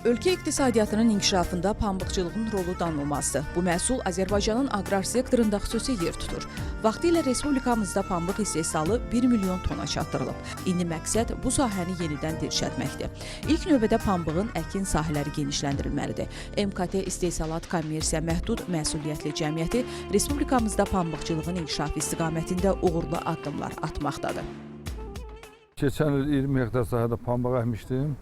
Ölkə iqtisadiyyatının inkişafında pambıqçılığın rolu danılmazdır. Bu məhsul Azərbaycanın aqrar sektorunda xüsusi yer tutur. Vaxtilə respublikamızda pambıq istehsalı 1 milyon tona çatdırılıb. İndi məqsəd bu sahəni yenidən dirçəltməkdir. İlk növbədə pambığın əkin sahələri genişləndirilməlidir. MKT İstehsalat Kommersiya Məhdud Məsuliyyətli Cəmiyyəti respublikamızda pambıqçılığın inkişafı istiqamətində uğurlu addımlar atmaqdadır. Keçən il 20 hektar sahədə pambıq əkmişdim.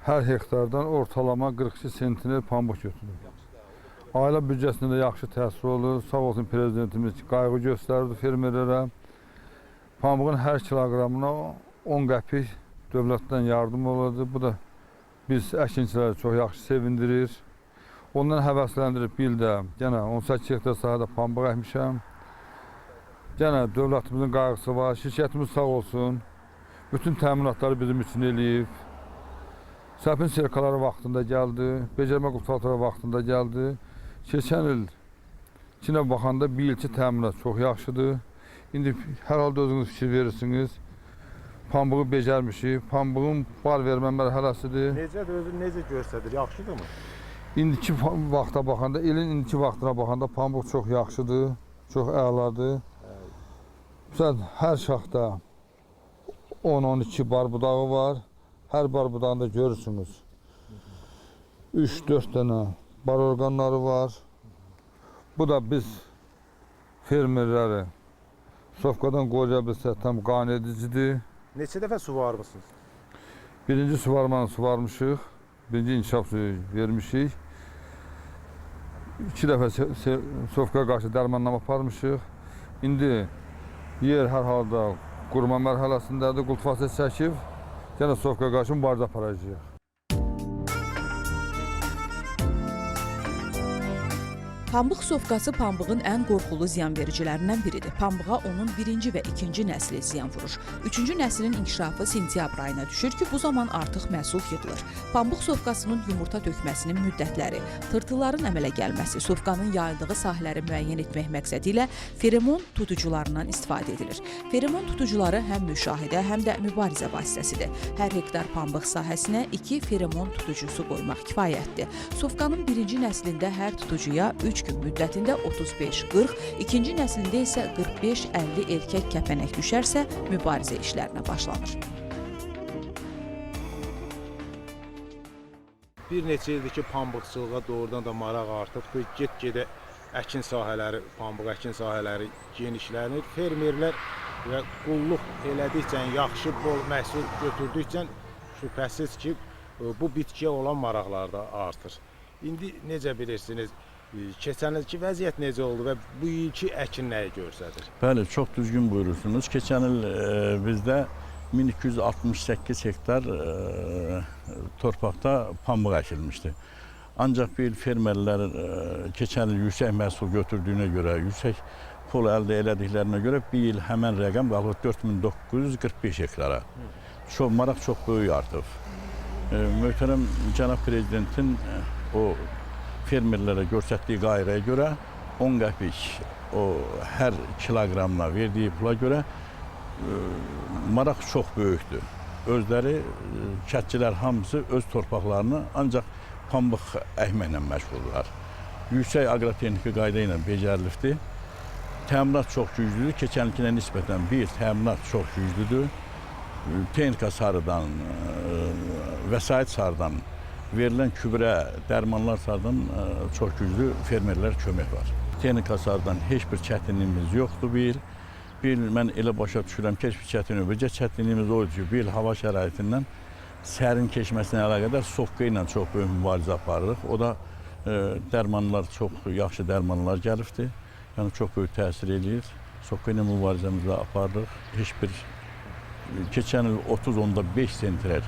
Hər hektardan ortalama 42 sentiner pambıq götürülür. Ailə büdcəsində yaxşı təsir olur. Sağ olsun prezidentimiz qayğı göstərdi fermerlərə. Pambığın hər kiloqramına 10 qəpik dövlətdən yardım olurdu. Bu da biz əkinçiləri çox yaxşı sevindirir. Ondan həvəsləndirib bir də yenə 18 hektar sahədə pambıq əkmişəm. Yenə dövlətimizin qayğısı var. Şirkətimiz sağ olsun. Bütün təminatları bizim üçün eləyib. Səpin serkaları vaxtında gəldi, becərmə qultuqları vaxtında gəldi. Keçən il Çinə baxanda bir ilki təminat çox yaxşıdır. İndi hər halda özünüz fikir verirsiniz. Pambığı becərmişik, pambığın bar vermə mərhələsidir. Necə göstərir, yaxşıdırmı? İndiki vaxta baxanda, ilin indiki vaxtına baxanda pambıq çox yaxşıdır, çox əladır. Məsələn, hər şaxda 10-12 bar budağı var. Hər bar budağında görürsünüz. 3-4 dənə bar orqanları var. Bu da biz fermerləri sofkadan qoca bilsə tam qane edicidir. Neçə dəfə suvarmışsınız? Birinci suvarmanı suvarmışıq. Birinci inkişaf suyu vermişik. 2 dəfə sofkaya qarşı dərmanlama aparmışıq. İndi yer hər halda qurma mərhələsindədir. Kultivasiya çəkib. Yenə sofkaya qarşı mübarizə aparacağıq. Pambıq sofkası pambığın ən qorxulu ziyanvericilərindən biridir. Pambığa onun birinci və ikinci nəsli ziyan vurur. Üçüncü nəslin inkişafı sentyabr ayına düşür ki, bu zaman artıq məhsul yığılır. Pambıq sofkasının yumurta tökməsinin müddətləri, tırtılların əmələ gəlməsi, sofkanın yayıldığı sahələri müəyyən etmək məqsədi ilə feromon tutucularından istifadə edilir. Feromon tutucuları həm müşahidə, həm də mübarizə vasitəsidir. Hər hektar pambıq sahəsinə 2 feromon tutucusu qoymaq kifayətdir. Sofkanın birinci nəslində hər tutucuya 3 gün müddətində 35-40, ikinci nəslində isə 45-50 erkək kəpənək düşərsə, mübarizə işlərinə başlanır. Bir neçə ildir ki, pambıqçılığa doğrudan da maraq artıb. Get-gedə əkin sahələri, pambıq əkin sahələri genişlənir. Fermerlər və qulluq elədikcə, yaxşı bol məhsul götürdükcə şübhəsiz ki, bu bitkiyə olan maraqlar da artır. İndi necə bilirsiniz? Keçən ilki vəziyyət necə oldu və bu ilki əkin nəyi göstərir? Bəli, çox düzgün buyurursunuz. Keçən il bizdə 1268 hektar torpaqda pambıq əkilmişdi. Ancaq bir il fermerlər keçən il yüksək məhsul götürdüyünə görə, yüksək pul əldə elədiklərinə görə bir il həmən rəqəm qalıb 4945 hektara. Maraq çox böyük artıb. Möhtərəm cənab prezidentin o fermerlərə göstərdiyi qayraya görə 10 qəpik o hər kiloqramına verdiyi pula görə maraq çox böyükdür. Özləri, kətçilər hamısı öz torpaqlarını ancaq pambıq əkməklə məşğuldurlar. Yüksək aqrotexniki qayda ilə becərilibdir. Təminat çox güclüdür. Keçən ilkinə nisbətən bir təminat çox güclüdür. Texnika sarıdan, vəsait sarıdan verilən kübrə, dərmanlar sarıdan çox güclü fermerlər kömək var. Texnika sarıdan heç bir çətinliyimiz yoxdur bir il. Bir il mən elə başa düşürəm ki, heç bir çətinlik yoxdur. Çətinliyimiz oydu ki, bir il hava şəraitindən sərin keçməsinə əlaqədar sofka ilə çox böyük mübarizə aparırıq. O da dərmanlar, çox yaxşı dərmanlar gəlibdir. Yəni çox böyük təsir edir. Sofka ilə mübarizəmizdə aparırıq. Heç bir, keçən il 30.5 sentrer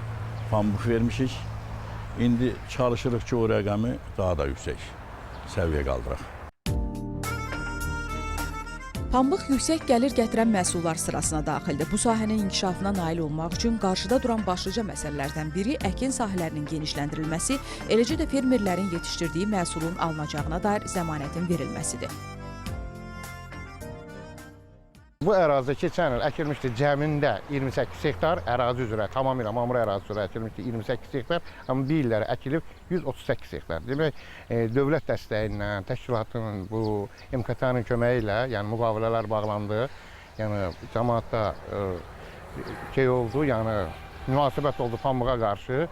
pambıq vermişik. İndi çalışırıq ki, o rəqəmi daha da yüksək səviyyə qaldıraq. Pambıq yüksək gəlir gətirən məhsullar sırasına daxildir. Bu sahənin inkişafına nail olmaq üçün qarşıda duran başlıca məsələlərdən biri əkin sahələrinin genişləndirilməsi, eləcə də fermerlərin yetişdirdiyi məhsulun alınacağına dair zəmanətin verilməsidir. Bu ərazidə keçən il əkilmişdi cəmində 28 hektar ərazi üzrə, tamamilə mamır ərazi üzrə əkilmişdi 28 hektar, amma bu illərə əkilib 138 hektar. Demək, dövlət dəstəyi ilə, təşkilatın, bu MKT-nın köməyi ilə, yəni müqavilələr bağlandı, yəni cəmaatda şey oldu, yəni münasibət oldu pambığa qarşı.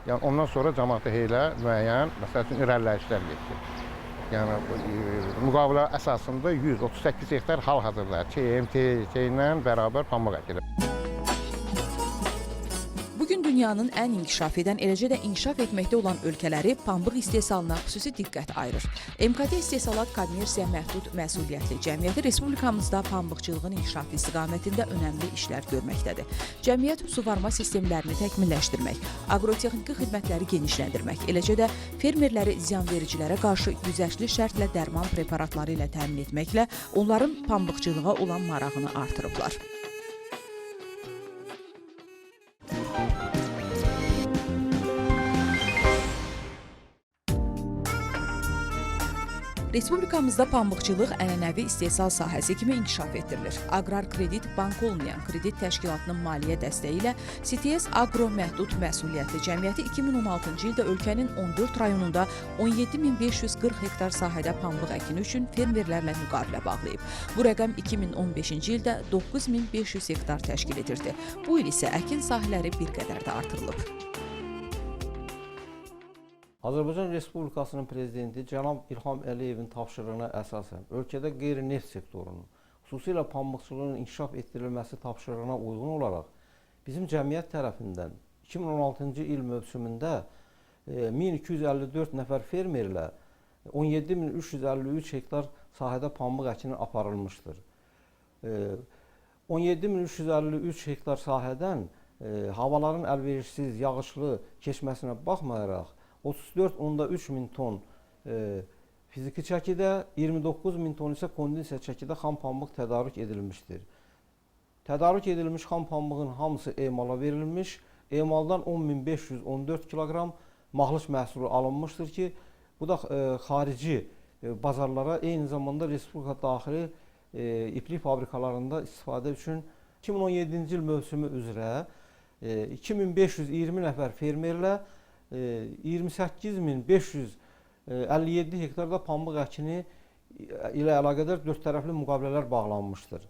Yəni ondan sonra cəmaata elə müəyyən, məsəl üçün, irəliləyişlər getdi. Yəni müqavilə əsasında 138 hektar hal-hazırda KMT ilə bərabər pambıq əkilir. Bugün dünyanın ən inkişaf edən, eləcə də inkişaf etməkdə olan ölkələri pambıq istehsalına xüsusi diqqət ayırır. MKT İstehsalat Kommersiya Məhdud Məsuliyyətli Cəmiyyəti Respublikamızda pambıqçılığın inkişafı istiqamətində önəmli işlər görməkdədir. Cəmiyyət suvarma sistemlərini təkmilləşdirmək, agrotexniki xidmətləri genişləndirmək, eləcə də fermerləri ziyanvericilərə qarşı güzəştli şərtlə dərman preparatları ilə təmin etməklə onların pambıqçılığa olan marağını artırıblar. Respublikamızda pambıqçılıq ənənəvi istehsal sahəsi kimi inkişaf etdirilir. Aqrar Kredit Bank olmayan kredit təşkilatının maliyyə dəstəyi ilə CTS Agro Məhdud Məsuliyyətli Cəmiyyəti 2016-cı ildə ölkənin 14 rayonunda 17.540 hektar sahədə pambıq əkini üçün fermerlərlə müqavilə bağlayıb. Bu rəqəm 2015-ci ildə 9.500 hektar təşkil edirdi. Bu il isə əkin sahələri bir qədər də artırılıb. Azərbaycan Respublikasının Prezidenti Cənab İlham Əliyevin tapşırığına əsasən ölkədə qeyri-neft sektorunun, xüsusilə pambıqçılığın inkişaf etdirilməsi tapşırığına uyğun olaraq bizim cəmiyyət tərəfindən 2016-cı il mövsümündə 1254 nəfər fermerlə 17.353 hektar sahədə pambıq əkini aparılmışdır. 17.353 hektar sahədən havaların əlverişsiz, yağışlı keçməsinə baxmayaraq 34.3 min ton fiziki çəkidə, 29 min ton isə kondensiya çəkidə xam pambıq tədarük edilmişdir. Tədarük edilmiş xam pambığın hamısı emala verilmiş, emaldan 10.514 kiloqram mahlış məhsulu alınmışdır ki, bu da xarici bazarlara, eyni zamanda Respublika daxili iplik fabrikalarında istifadə üçün 2017-ci il mövsümü üzrə 2520 nəfər fermerlə 28.557 hektarda pambıq əkini ilə əlaqədar 4 tərəfli müqavilələr bağlanmışdır.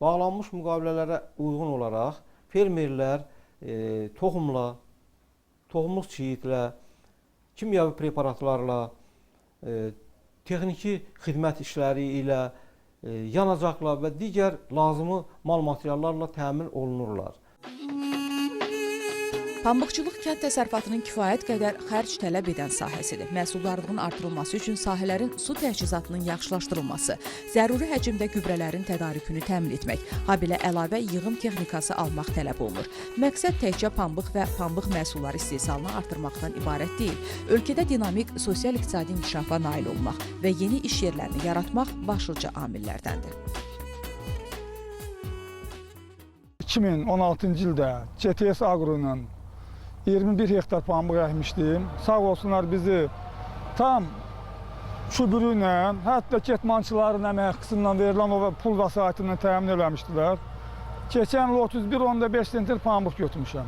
Bağlanmış müqavilələrə uyğun olaraq fermerlər toxumla, toxumluq çiyidlə, kimyəvi preparatlarla, texniki xidmət işləri ilə, yanacaqla və digər lazımı mal materiallarla təmin olunurlar. Pambıqçılıq kənd təsərrüfatının kifayət qədər xərc tələb edən sahəsidir. Məhsuldarlığın artırılması üçün sahələrin su təchizatının yaxşılaşdırılması, zəruri həcmdə gübrələrin tədarükünü təmin etmək, habelə əlavə yığım texnikası almaq tələb olunur. Məqsəd təkcə pambıq və pambıq məhsulları istehsalını artırmaqdan ibarət deyil, ölkədə dinamik sosial-iqtisadi inkişafa nail olmaq və yeni iş yerlərini yaratmaq başlıca amillərdəndir. 2016-cı ildə CTS Agro ilə 21 hektar pambıq əkmişdim. Sağ olsunlar bizi tam çübürü ilə, hətta ketmançıların əmək qısmından verilən o pul vəsaitindən təmin eləmişdilər. Keçən il 31.5 sentir pambıq götürmüşəm.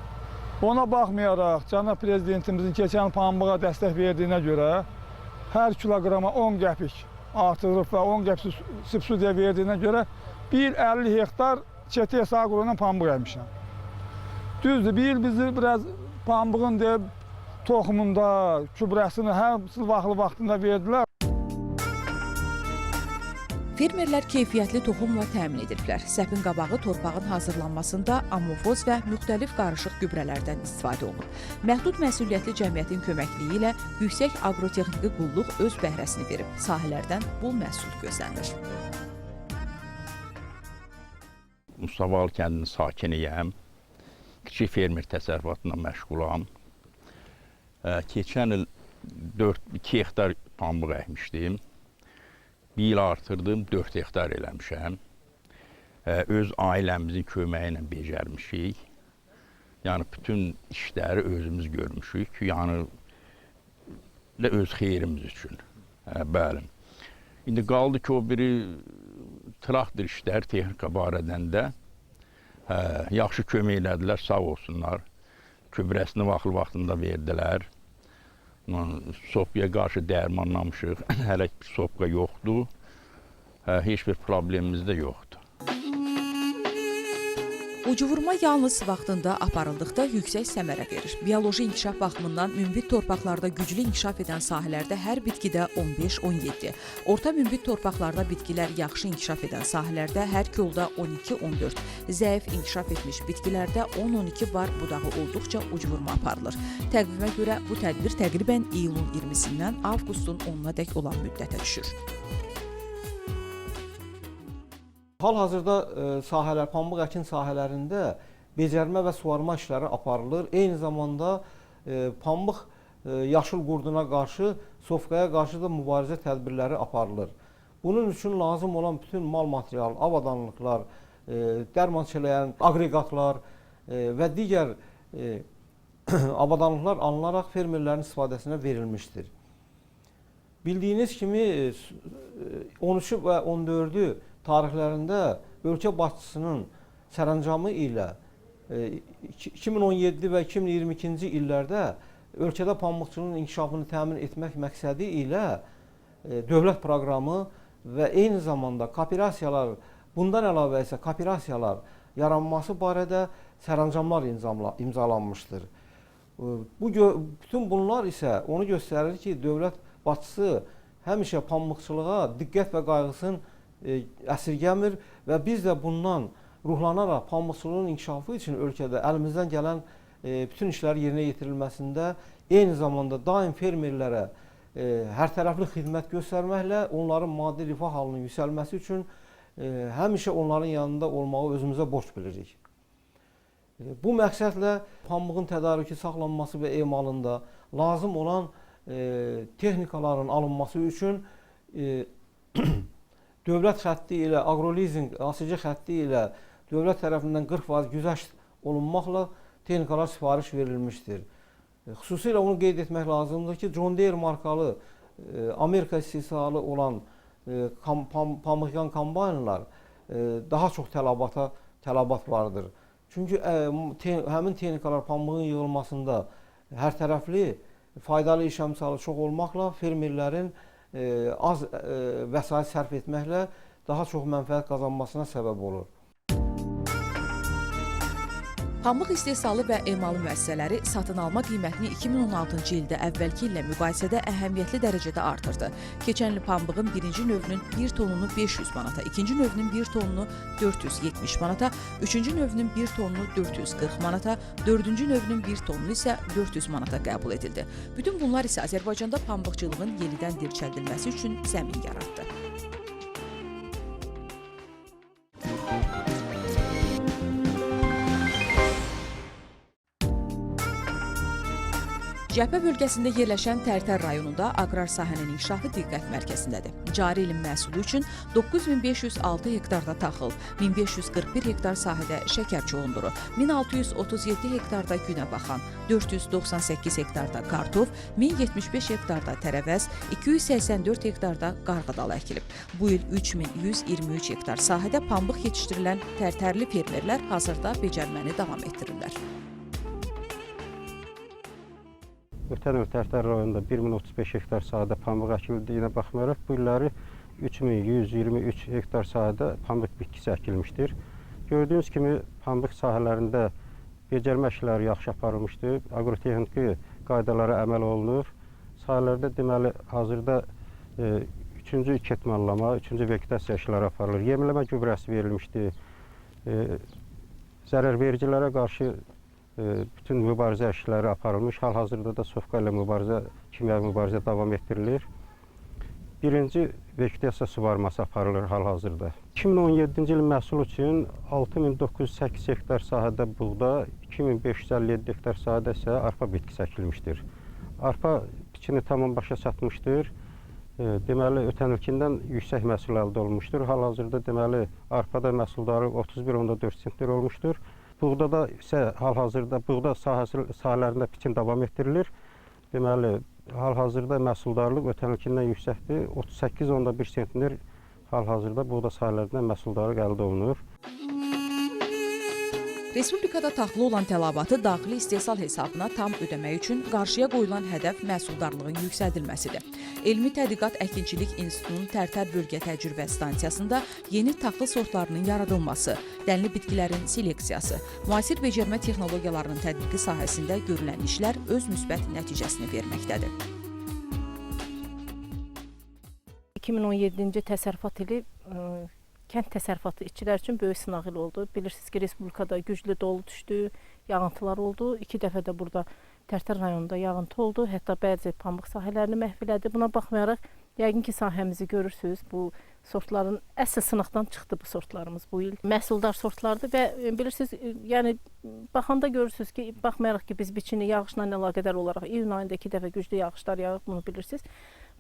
Ona baxmayaraq, Cənab Prezidentimizin keçən il pambığa dəstək verdiyinə görə hər kiloqrama 10 qəpik artırıb və 10 qəpik subsidiya verdiyinə görə bir il 50 hektar CTS Agro ilə pambıq əkmişəm. Düzdür, bir il bizi biraz pambığın toxumunda, kübrəsini həmsi vaxtında verdilər. Fermerlər keyfiyyətli toxumla təmin ediliblər. Səpin qabağı torpağın hazırlanmasında amofoz və müxtəlif qarışıq gübrələrdən istifadə olunub. Məhdud məsuliyyətli cəmiyyətin köməkliyi ilə yüksək agrotexniki qulluq öz bəhrəsini verib. Sahələrdən bol məhsul gözlənilir. Mustafalı kəndinin sakiniyəm. Kiçik fermer təsərrüfatına məşğulam. Keçən il 2 hektar pambıq əkmişdim. Bir il artırdım, 4 hektar eləmişəm. Öz ailəmizin köməyi ilə becərmişik. Yəni, bütün işləri özümüz görmüşük. Yəni, öz xeyrimiz üçün. Bəli. İndi qaldı ki, o biri traktor işlər, texnika barədən də yaxşı kömək elədilər, sağ olsunlar. Köbrəsini vaxtında verdilər. Sopkaya qarşı dərmanlamışıq, hələ bir sopka yoxdur, heç bir problemimiz də yoxdur. Ucuvurma yalnız vaxtında aparıldıqda yüksək səmərə verir. Bioloji inkişaf baxımından münbit torpaqlarda güclü inkişaf edən sahələrdə hər bitkidə 15-17, orta münbit torpaqlarda bitkilər yaxşı inkişaf edən sahələrdə hər kolda 12-14, zəif inkişaf etmiş bitkilərdə 10-12 bar budağı olduqca ucuvurma aparılır. Təqvimə görə bu tədbir təqribən iyulun 20-sindən avqustun 10-na dək olan müddətə düşür. Hal-hazırda sahələr, pambıq əkin sahələrində becərmə və suvarma işləri aparılır. Eyni zamanda pambıq yaşıl qurduna qarşı, sofkaya qarşı da mübarizə tədbirləri aparılır. Bunun üçün lazım olan bütün mal material, avadanlıqlar, dərman çələyən aqreqatlar və digər avadanlıqlar alınaraq fermerlərin istifadəsinə verilmişdir. Bildiyiniz kimi 13 və 14-ü tarixlərində ölkə başçısının sərəncamı ilə 2017 və 2022-ci illərdə ölkədə pambıqçılığın inkişafını təmin etmək məqsədi ilə dövlət proqramı və eyni zamanda kooperasiyalar, bundan əlavə isə kooperasiyalar yaranması barədə sərəncamlar imzalanmışdır. Bütün bunlar isə onu göstərir ki, dövlət başçısı həmişə pambıqçılığa diqqət və qayğısını əsirgəmir və biz də bundan ruhlanaraq pambıqçılığın inkişafı üçün ölkədə əlimizdən gələn bütün işlər yerinə yetirilməsində eyni zamanda daim fermerlərə hər tərəfli xidmət göstərməklə onların maddi rifah halının yüksəlməsi üçün həmişə onların yanında olmağı özümüzə borc bilirik. Bu məqsədlə pambığın tədarükü saxlanması və emalında lazım olan texnikaların alınması üçün dövlət xətti ilə, agrolizing, ASC xətti ilə dövlət tərəfindən 40% güzəşt olunmaqla texnikalar sifariş verilmişdir. Xüsusilə onu qeyd etmək lazımdır ki, John Deere markalı Amerika istehsalı olan pambıq kombaynlar daha çox tələbat vardır. Çünki həmin texnikalar pambığın yığılmasında hər tərəfli faydalı iş əmsalı çox olmaqla fermerlərin az vəsait sərf etməklə daha çox mənfəət qazanmasına səbəb olur. Pambıq istehsalı və emalı müəssisələri satın alma qiymətini 2016-cı ildə əvvəlki illə müqayisədə əhəmiyyətli dərəcədə artırdı. Keçən il pambığın birinci növünün 1 tonunu 500 manata, ikinci növünün 1 tonunu 470 manata, üçüncü növünün 1 tonunu 440 manata, dördüncü növünün 1 tonunu isə 400 manata qəbul edildi. Bütün bunlar isə Azərbaycanda pambıqçılığın yenidən dirçəldilməsi üçün zəmin yaratdı. Cəbhə bölgəsində yerləşən Tərtər rayonunda aqrar sahənin inkişafı diqqət mərkəzindədir. Cari ilin məhsulu üçün 9506 hektarda taxıl, 1541 hektar sahədə şəkər çoğunduru, 1637 hektarda günəbaxan, 498 hektarda kartof, 1075 hektarda tərəvəz, 284 hektarda qarğıdalı əkilib. Bu il 3123 hektar sahədə pambıq yetişdirilən Tərtərli fermerlər hazırda becərməni davam etdirirlər. Ötən il Tərtər rayonunda 1035 hektar sahədə pambıq əkildiyinə baxmayaraq, bu illəri 3123 hektar sahədə pambıq bitkisi əkilmişdir. Gördüyünüz kimi pambıq sahələrində becərmə işləri yaxşı aparılmışdır, agrotexniki qaydalara əməl olunur. Sahələrdə deməli hazırda 3-cü ketmanlama, 3-cü vegetasiya işləri aparılır. Yemləmə gübrəsi verilmişdir. Zərərvericilərə qarşı bütün mübarizə işləri aparılmış. Hal-hazırda da sofka ilə kimyəvi mübarizə davam etdirilir. Birinci vegetasiya suvarması aparılır hal-hazırda. 2017-ci ilin məhsulu üçün 6908 hektar sahədə buğda, 2557 hektar sahədə isə arpa bitkisi əkilmişdir. Arpa biçini tamam başa çatmışdır. Deməli, ötən ilkindən yüksək məhsul əldə olunmuşdur. Hal-hazırda deməli, arpada məhsuldarı 31,4 sentner olmuşdur. Buğdada isə hal-hazırda buğda sahələrində biçin davam etdirilir. Deməli, hal-hazırda məhsuldarlıq ötən ilkindən yüksəkdir. 38,1 sentner hal-hazırda buğda sahələrindən məhsuldarlıq əldə olunur. Respublikada taxılı olan tələbatı daxili istehsal hesabına tam ödəmək üçün qarşıya qoyulan hədəf məhsuldarlığın yüksəldilməsidir. Elmi Tədqiqat Əkinçilik İnstitutunun Tərtər Bölgə Təcrübə Stansiyasında yeni taxıl sortlarının yaradılması, dənli bitkilərin seleksiyası, müasir becərmə texnologiyalarının tətbiqi sahəsində görülən işlər öz müsbət nəticəsini verməkdədir. 2017-ci təsərrüfat ili kənd təsərrüfatı işçilər üçün böyük sınaq ili oldu. Bilirsiniz ki, Respublikada güclü dolu düşdü, yağıntılar oldu. 2 dəfə də burada Tərtər rayonunda yağıntı oldu. Hətta bəzi pambıq sahələrini məhv elədi. Buna baxmayaraq, yəqin ki, sahəmizi görürsünüz. Bu sortların əsl sınaqdan çıxdı bu sortlarımız bu il. Məhsuldar sortlardır və bilirsiniz, yəni baxanda görürsünüz ki, baxmayaraq ki, biz biçini yağışla əlaqədar olaraq iyun ayında 2 dəfə güclü yağışlar yağıb, bunu bilirsiniz.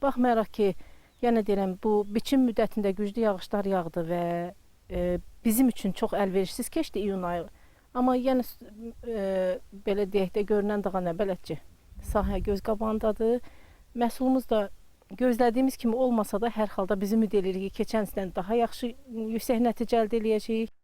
Baxmayaraq ki, yəni deyirəm, bu biçim müddətində güclü yağışlar yağdı və bizim üçün çox əlverişsiz keçdi iyun ayı. Amma yəni belə deyək də görünən daha nə bələdçi. Sahə göz qabağındadır. Məhsulumuz da gözlədiyimiz kimi olmasa da hər halda bizim ümid edirik ki, keçən ildən daha yaxşı yüksək nəticə əldə edəcəyik.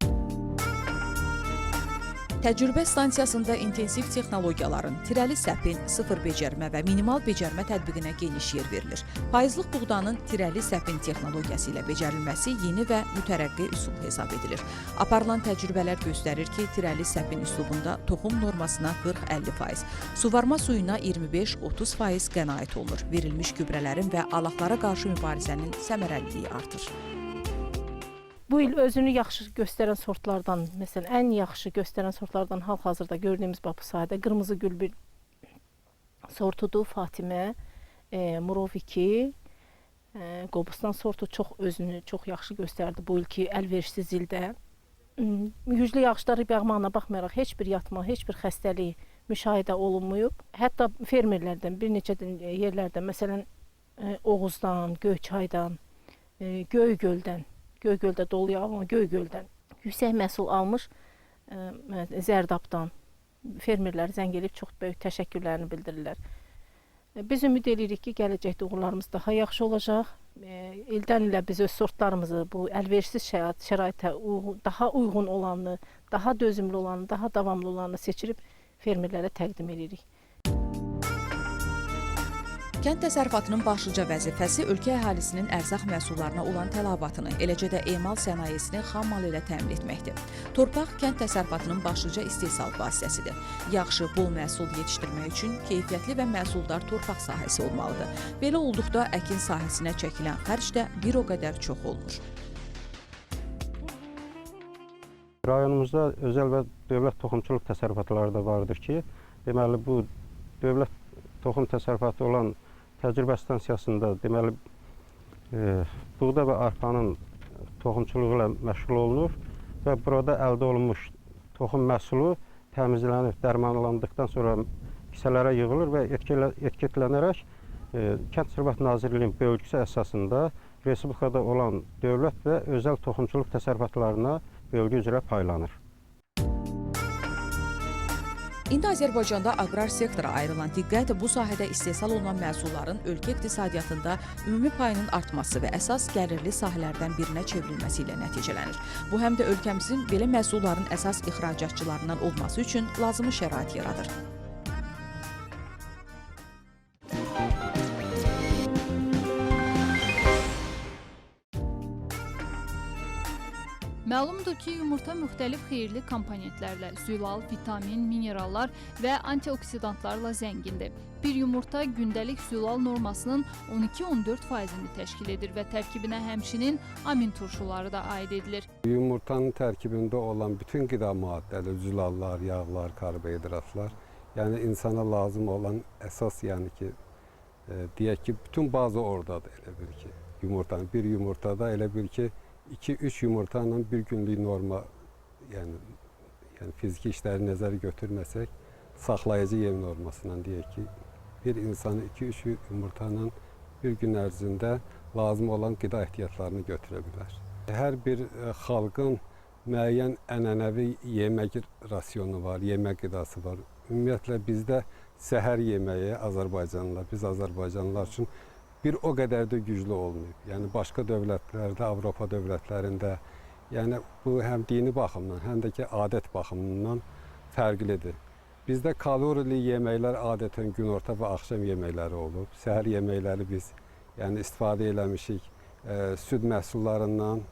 Təcrübə stansiyasında intensiv texnologiyaların, tirəli səpin, sıfır becərmə və minimal becərmə tətbiqinə geniş yer verilir. Payızlıq buğdanın tirəli səpin texnologiyası ilə becərilməsi yeni və mütərəqqi üsul hesab edilir. Aparılan təcrübələr göstərir ki, tirəli səpin üslubunda toxum normasına 40-50%, suvarma suyuna 25-30% qənaət olunur. Verilmiş gübrələrin və alaqlara qarşı mübarizənin səmərəliliyi artır. Bu il özünü yaxşı göstərən sortlardan, məsələn, ən yaxşı göstərən sortlardan hal-hazırda gördüyümüz bu sahədə qırmızı gül bir sortudur, Fatimə, Murov 2, Qobustan sortu özünü çox yaxşı göstərdi bu ilki əlverişsiz ildə. Güclü yağışları yağmağına baxmayaraq heç bir yatma, heç bir xəstəlik müşahidə olunmayıb. Hətta fermerlərdən bir neçə yerlərdə, məsələn, Oğuzdan, Göyçaydan, Göygöldən, Göygöldə dolu yağıb, amma Göygöldən yüksək məhsul almış Zərdabdan fermerlər zəng edib çox böyük təşəkkürlərini bildirirlər. Biz ümid edirik ki, gələcəkdə uğurlarımız daha yaxşı olacaq. İldən ilə biz öz sortlarımızı bu əlverişsiz şəraitə daha uyğun olanını, daha dözümlü olanını, daha davamlı olanını seçirib fermerlərə təqdim edirik. Kənd təsərrüfatının başlıca vəzifəsi ölkə əhalisinin ərzaq məhsullarına olan tələbatını, eləcə də emal sənayesini xam mal ilə təmin etməkdir. Torpaq kənd təsərrüfatının başlıca istehsal vasitəsidir. Yaxşı, bol məhsul yetişdirmək üçün keyfiyyətli və məhsuldar torpaq sahəsi olmalıdır. Belə olduqda əkin sahəsinə çəkilən xərc də bir o qədər çox olunur. Rayonumuzda özəl və dövlət toxumçuluq təsərrüfatları da vardır ki, deməli bu dövlət toxum təsərrüfatı olan təcrübə stansiyasında deməli buğda və arpanın toxumçuluğu ilə məşğul olunur və burada əldə olunmuş toxum məhsulu təmizlənib, dərmanlandıqdan sonra kisələrə yığılır və etiketlənərək Kənd Təsərrüfatı Nazirliyinin bölgüsü əsasında Respublikada olan dövlət və özəl toxumçuluq təsərrüfatlarına bölgü üzrə paylanır. İndi Azərbaycanda aqrar sektora ayrılan diqqət bu sahədə istehsal olunan məhsulların ölkə iqtisadiyyatında ümumi payının artması və əsas gəlirli sahələrdən birinə çevrilməsi ilə nəticələnir. Bu həm də ölkəmizin belə məhsulların əsas ixracatçılarından olması üçün lazımi şərait yaradır. Məlumdur ki, yumurta müxtəlif xeyirli komponentlərlə, zülal, vitamin, minerallar və antioksidantlarla zəngindir. Bir yumurta gündəlik zülal normasının 12-14%-ni təşkil edir və tərkibinə həmçinin amin turşuları da aid edilir. Yumurtanın tərkibində olan bütün qida maddələri, zülallar, yağlar, karbohidratlar, yəni insana lazım olan əsas, yəni ki, deyək ki, bütün bazı oradadır elə bir ki, yumurtanın. Bir yumurtada elə bir ki, 2-3 yumurtanın bir günlük norma, yəni fiziki işləri nəzərə götürməsək, saxlayıcı yem normasından deyək ki, bir insanın 2-3 yumurtanın bir gün ərzində lazım olan qida ehtiyatlarını götürə bilər. Hər bir xalqın müəyyən ənənəvi yemək rasionu var, yemək qidası var. Ümumiyyətlə bizdə səhər yeməyi Azərbaycanlılar, biz Azərbaycanlılar üçün bir o qədər də güclü olmayıb. Yəni başqa dövlətlərdə, Avropa dövlətlərində, yəni bu həm dini baxımdan, həm də ki adət baxımından fərqlidir. Bizdə kalorili yeməklər adətən günorta və axşam yeməkləri olub. Səhər yeməkləri biz yəni istifadə eləmişik süd məhsullarından,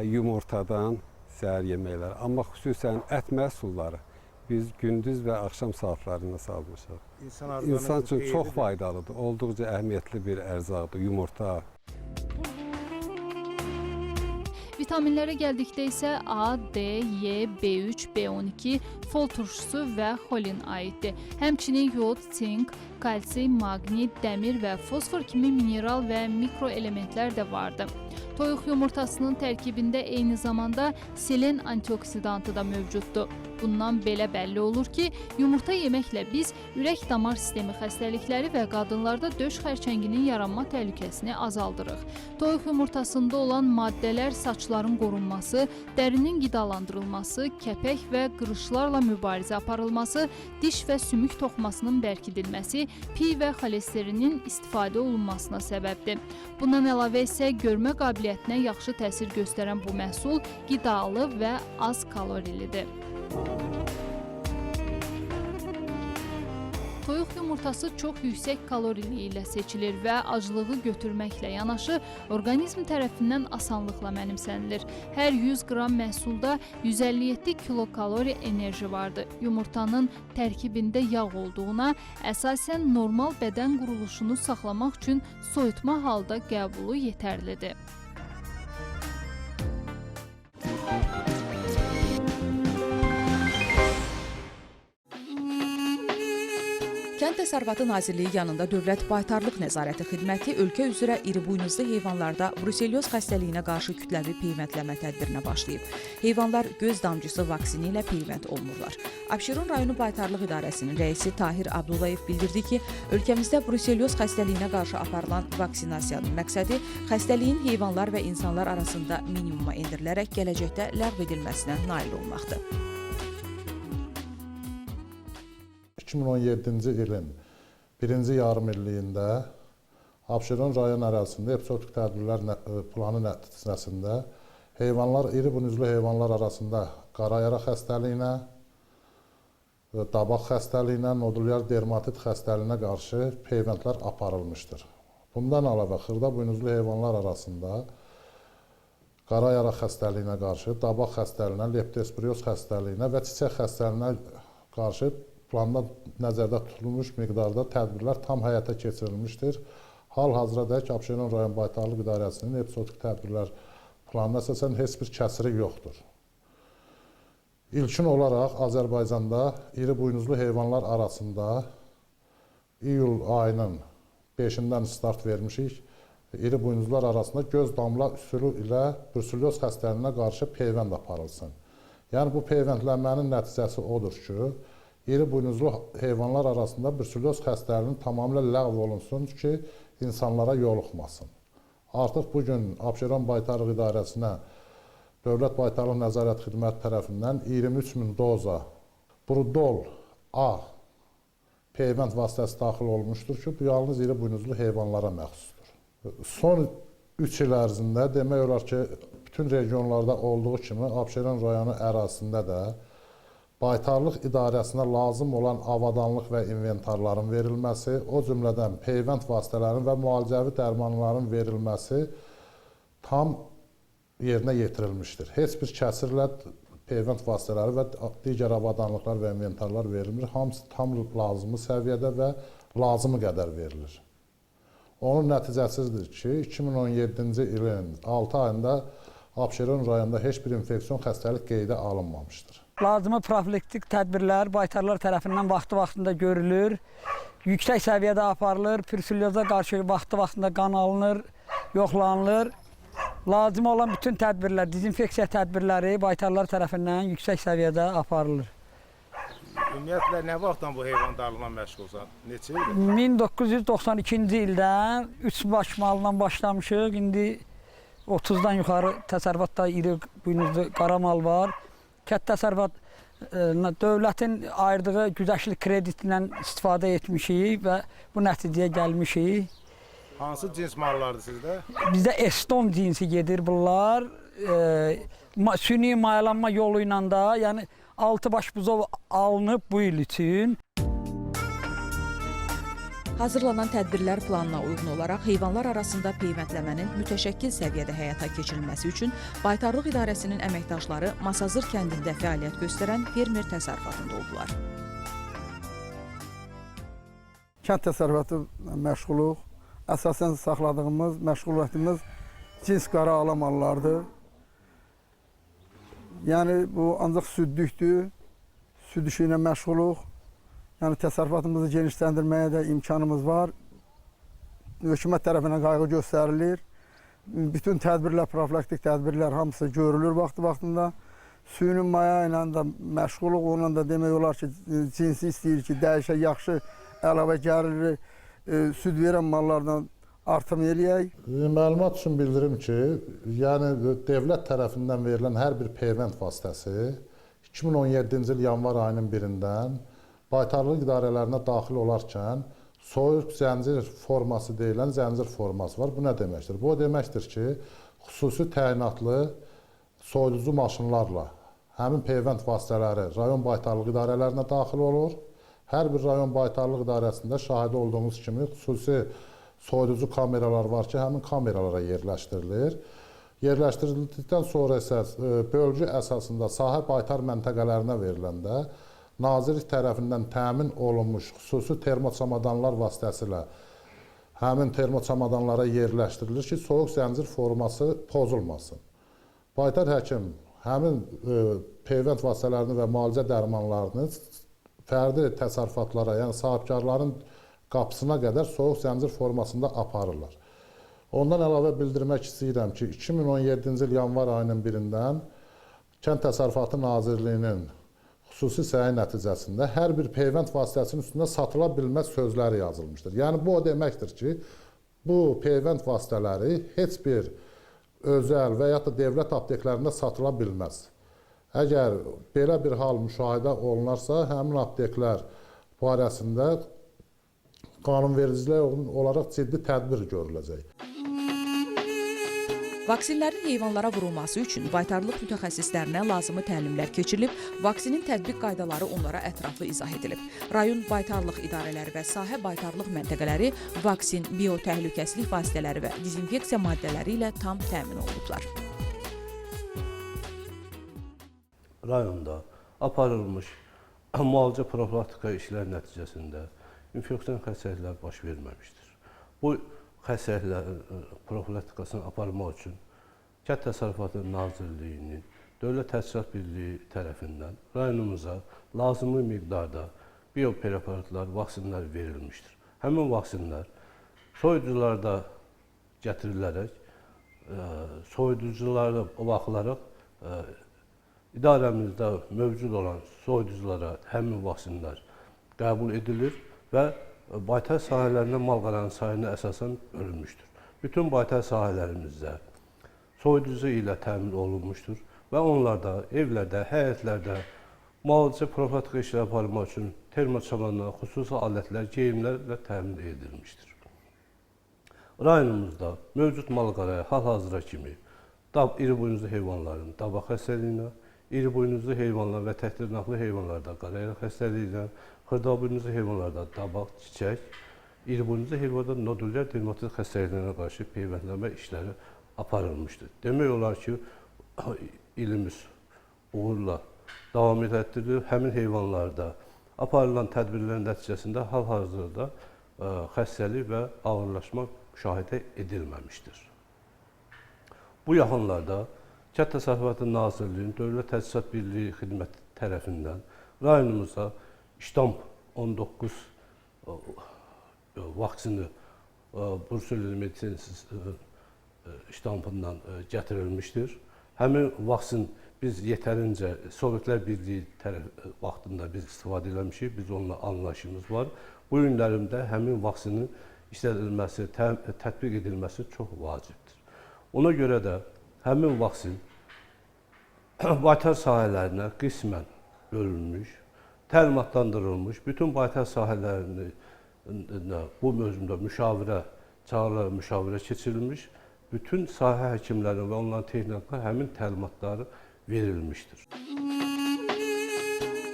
yumurtadan səhər yeməkləri. Amma xüsusən ət məhsulları biz gündüz və axşam saatlarında salmışıq. İnsan üçün çox faydalıdır, olduqca əhəmiyyətli bir ərzaqdır yumurta. Vitaminlərə gəldikdə isə A, D, Y, B3, B12, fol turşusu və xolin aiddir. Həmçinin yod, sink, kalsiy, maqni, dəmir və fosfor kimi mineral və mikroelementlər də vardır. Toyuq yumurtasının tərkibində eyni zamanda selen antioksidantı da mövcuddur. Bundan belə bəlli olur ki, yumurta yeməklə biz ürək-damar sistemi xəstəlikləri və qadınlarda döş xərçənginin yaranma təhlükəsini azaldırıq. Toyuq yumurtasında olan maddələr saçların qorunması, dərinin qidalandırılması, kəpək və qırışlarla mübarizə aparılması, diş və sümük toxumasının bərkidilməsi, pi və xolesterinin istifadə olunmasına səbəbdir. Bundan əlavə isə görmə qabiliyyətinə yaxşı təsir göstərən bu məhsul qidalı və az kalorilidir. Toyuq yumurtası çox yüksək kaloriliyi ilə seçilir və acılığı götürməklə yanaşı orqanizm tərəfindən asanlıqla mənimsənilir. Hər 100 qram məhsulda 157 kilokalori enerji vardır. Yumurtanın tərkibində yağ olduğuna, əsasən normal bədən quruluşunu saxlamaq üçün soyutma halda qəbulu yetərlidir. Kənd Təsərrüfatı Nazirliyi yanında Dövlət Baytarlıq Nəzarəti Xidməti ölkə üzrə iri buynuzlu heyvanlarda bruselyoz xəstəliyinə qarşı kütləvi peyvəndləmə tədbirinə başlayıb. Heyvanlar göz damcısı vaksini ilə peyvənd olunurlar. Abşeron rayonu Baytarlıq İdarəsinin rəisi Tahir Abdullayev bildirdi ki, ölkəmizdə bruselyoz xəstəliyinə qarşı aparılan vaksinasiyanın məqsədi xəstəliyin heyvanlar və insanlar arasında minimuma endirilərək gələcəkdə ləğv edilməsinə nail olmaqdır. 2017-ci ilin birinci yarımilliyində Abşeron rayon ərazisində epizodik tədbirlər planı nəticəsində iri buynuzlu heyvanlar arasında qara yara xəstəliyinə, dabaq xəstəliyinə, nodulyar dermatit xəstəliyinə qarşı peyvəndlər aparılmışdır. Bundan əlavə xırda buynuzlu heyvanlar arasında qara yara xəstəliyinə qarşı, dabaq xəstəliyinə, leptospiroz xəstəliyinə və çiçək xəstəliyinə qarşı planda nəzərdə tutulmuş miqdarda tədbirlər tam həyata keçirilmişdir. Hal-hazıradək Abşeron rayon Baytarlıq İdarəsinin epizodik tədbirlər planına əsasən heç bir kəsiri yoxdur. İlkin olaraq Azərbaycanda iri buynuzlu heyvanlar arasında iyul ayının 5-dən start vermişik. İri buynuzlar arasında göz damla üsulu ilə bruselyoz xəstəliyinə qarşı peyvənd aparılsın. Yəni bu peyvəndlənmənin nəticəsi odur ki, iri buynuzlu heyvanlar arasında bruselyoz xəstəliyinin tamamilə ləğv olunsun ki, insanlara yoluxmasın. Artıq bugün Abşeron Baytarlıq İdarəsinə Dövlət Baytarlıq Nəzarət Xidməti tərəfindən 23.000 doza Brudol A peyvənd vasitəsi daxil olmuşdur ki, bu yalnız iri buynuzlu heyvanlara məxsusdur. Son 3 il ərzində demək olar ki, bütün regionlarda olduğu kimi Abşeron rayonu ərazisində də Baytarlıq İdarəsinə lazım olan avadanlıq və inventarların verilməsi, o cümlədən peyvənd vasitələrinin və müalicəvi dərmanların verilməsi tam yerinə yetirilmişdir. Heç bir kəsirlə peyvənd vasitələri və digər avadanlıqlar və inventarlar verilmir. Hamısı tam lazımı səviyyədə və lazımı qədər verilir. Onun nəticəsidir ki, 2017-ci ilin 6 ayında Abşeron rayonunda heç bir infeksion xəstəlik qeydə alınmamışdır. Lazımi profilaktik tədbirlər baytarlar tərəfindən vaxtı-vaxtında görülür, yüksək səviyyədə aparılır, bruselyoza qarşı vaxtı-vaxtında qan alınır, yoxlanılır. Lazım olan bütün tədbirlər, dezinfeksiya tədbirləri baytarlar tərəfindən yüksək səviyyədə aparılır. Ümumiyyətlə, nə vaxtdan bu heyvandarlıqla məşğulsan? Neçə ildir? 1992-ci ildən 3 baş malından başlamışıq. İndi 30-dan yuxarı təsərrüfatda iri buynuzlu qara mal var. Kənd təsərrüfat dövlətin ayırdığı güzəştli kreditlə istifadə etmişik və bu nəticəyə gəlmişik. Hansı cins mallardır sizdə? Bizdə Eston cinsi gedir bunlar. Süni mayalanma yolu ilə də, yəni 6 baş buzov alınıb bu il üçün. Hazırlanan tədbirlər planına uyğun olaraq heyvanlar arasında peyvəndləmənin mütəşəkkil səviyyədə həyata keçirilməsi üçün Baytarlıq İdarəsinin əməkdaşları Masazır kəndində fəaliyyət göstərən fermer təsərrüfatında oldular. Kənd təsərrüfatı məşğuluq. Əsasən saxladığımız, məşğuliyyətimiz cins qara ala mallardır. Yəni bu ancaq süddükdür. Süd işi ilə məşğuluq. Yəni təsərrüfatımızı genişləndirməyə də imkanımız var. Hökumət tərəfindən qayğı göstərilir. Bütün tədbirlər, profilaktik tədbirlər hamısı görülür vaxtında. Süni maya ilə də məşğuluq. Onunla da demək olar ki, cinsi istəyir ki, dəyişə yaxşı əlavə gəlirli süd verən mallardan artım eləyək. Məlumat üçün bildirim ki, yəni dövlət tərəfindən verilən hər bir peyvənd vasitəsi 2017-ci il yanvar ayının 1-dən Baytarlıq idarələrinə daxil olarkən soyuq zəncir forması deyilən zəncir forması var. Bu nə deməkdir? Bu o deməkdir ki, xüsusi təyinatlı soyuducu maşınlarla həmin peyvənd vasitələri rayon baytarlıq idarələrinə daxil olur. Hər bir rayon baytarlıq idarəsində şahidi olduğumuz kimi xüsusi soyuducu kameralar var ki, həmin kameralara yerləşdirilir. Yerləşdirildikdən sonra isə bölgü əsasında sahə baytar məntəqələrinə veriləndə Nazirlik tərəfindən təmin olunmuş xüsusi termoçamadanlar vasitəsilə həmin termoçamadanlara yerləşdirilir ki, soyuq zəncir forması pozulmasın. Baytar həkim həmin peyvənd vasitələrini və müalicə dərmanlarını fərdi təsərrüfatlara, yəni sahibkarların qapısına qədər soyuq zəncir formasında aparırlar. Ondan əlavə bildirmək istəyirəm ki, 2017-ci il yanvar ayının 1-dən Kənd Təsərrüfatı Nazirliyinin xüsusi səyi nəticəsində hər bir peyvənd vasitəsinin üstündə satıla bilməz sözləri yazılmışdır. Yəni, bu o deməkdir ki, bu peyvənd vasitələri heç bir özəl və ya da dövlət apteklərində satıla bilməz. Əgər belə bir hal müşahidə olunarsa, həmin apteklər barəsində qanunvericilik olaraq ciddi tədbir görüləcək. Vaksinlərin heyvanlara vurulması üçün baytarlıq mütəxəssislərinə lazımi təlimlər keçirilib, vaksinin tətbiq qaydaları onlara ətraflı izah edilib. Rayon baytarlıq idarələri və sahə baytarlıq məntəqələri vaksin, biotəhlükəsizlik vasitələri və dezinfeksiya maddələri ilə tam təmin olunublar. Rayonda aparılmış müalicə profilaktika işləri nəticəsində infeksion xəstəliklər baş verməmişdir. Bu xəstəliklərin profilaktikasını aparmaq üçün Kənd Təsərrüfatı Nazirliyinin Dövlət Təchizat Birliyi tərəfindən rayonumuza lazımlı miqdarda biopreparatlar, vaksinlər verilmişdir. Həmin vaksinlər soyuducularda gətirilərək, soyuduculara baxılaraq idarəmizdə mövcud olan soyuduculara həmin vaksinlər qəbul edilir və baytar sahələrində mal-qaranın sayına əsasən bölünmüşdür. Bütün baytar sahələrimizdə soyuducu ilə təmin olunmuşdur və onlarda, evlərdə, həyətlərdə müalicə profilaktika işləri aparmaq üçün termoçamanlar, xüsusi alətlər, geyimlərlə təmin edilmişdir. Rayonumuzda mövcud mal-qaraya hal-hazıra kimi iri buynuzlu heyvanların dabaq xəstəliyinə, iri buynuzlu heyvanlar və təkdırnaqlı heyvanlarda qarayaraq xəstəliyinə, xırdabuynuzlu heyvanlarda dabaq, çiçək, iri buynuzlu heyvanlarda nodülyar dermatit xəstəliklərine qarşı peyvəndləmə işləri aparılmışdır. Demək olar ki, ilimiz uğurla davam etdirilir. Həmin heyvanlarda aparılan tədbirlərin nəticəsində hal-hazırda xəstəlik və ağırlaşma müşahidə edilməmişdir. Bu yaxınlarda Kənd Təsərrüfatı Nazirliyinin Dövlət Təchizat Birliyi xidməti tərəfindən rayonumuza İştamp 19 vaksini Bursulili Medisin İştampından gətirilmişdir. Həmin vaksin biz yetərincə Sovetlər Birliyi vaxtında biz istifadə eləmişik, biz onunla anlaşımız var. Bu günlərimdə həmin vaksinin işlədilməsi, tətbiq edilməsi çox vacibdir. Ona görə də həmin vaksin baytar sahələrinə qismən bölünmüş, təlimatlandırılmış, bütün baytar sahələrini bu mövzumda müşavirə çağrılar, müşavirə keçirilmiş. Bütün sahə həkimlərinin və onların texniklərinin həmin təlimatları verilmişdir.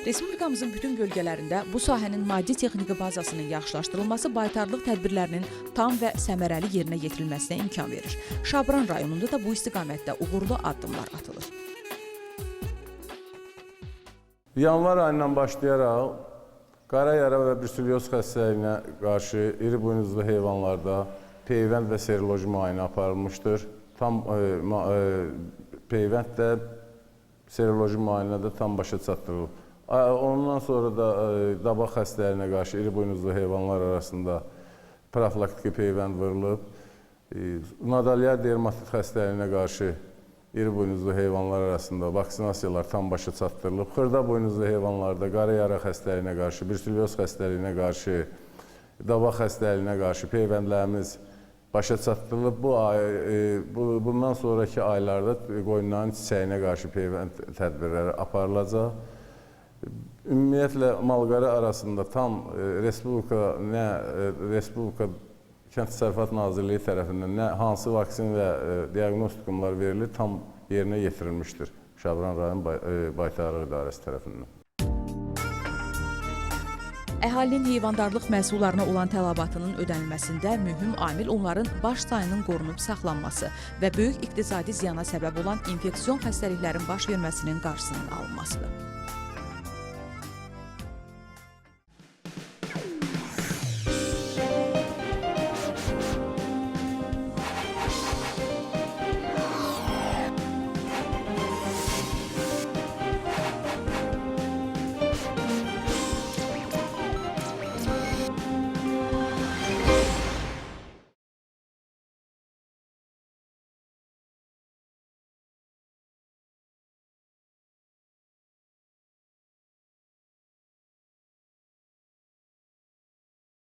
Respublikamızın bütün bölgələrində bu sahənin maddi-texniki bazasının yaxşılaşdırılması baytarlıq tədbirlərinin tam və səmərəli yerinə yetirilməsinə imkan verir. Şabran rayonunda da bu istiqamətdə uğurlu addımlar atılır. Yanvar ayından başlayaraq qara yara və bruselyoz xəstəliyinə qarşı iri buynuzlu heyvanlarda peyvənd və seroloji müayinə aparılmışdır. Tam peyvənd də seroloji müayinə də tam başa çatdırılıb. Ondan sonra da dabaq xəstəliyinə qarşı iri buynuzlu heyvanlar arasında profilaktiki peyvənd vurulub. Nadalyar dermatit xəstəliyinə qarşı iri buynuzlu heyvanlar arasında vaksinasiyalar tam başa çatdırılıb. Xırda buynuzlu heyvanlarda qara yara xəstəliyinə qarşı, bruselyoz xəstəliyinə qarşı, dabaq xəstəliyinə qarşı peyvəndlərimiz başa çatdırılıb. Bundan sonraki aylarda qoyunların çiçəyinə qarşı peyvənd tədbirləri aparılacaq. Ümumiyyətlə malqara arasında tam Respublika Kənd Təsərrüfat Nazirliyi tərəfindən hansı vaksin və diaqnostikumlar verilir, tam yerinə yetirilmişdir Şabran rayon Baytarlıq İdarəsi tərəfindən. Əhalinin heyvandarlıq məhsullarına olan tələbatının ödənilməsində mühüm amil onların baş sayının qorunub saxlanması və böyük iqtisadi ziyana səbəb olan infeksion xəstəliklərin baş verməsinin qarşısının alınmasıdır.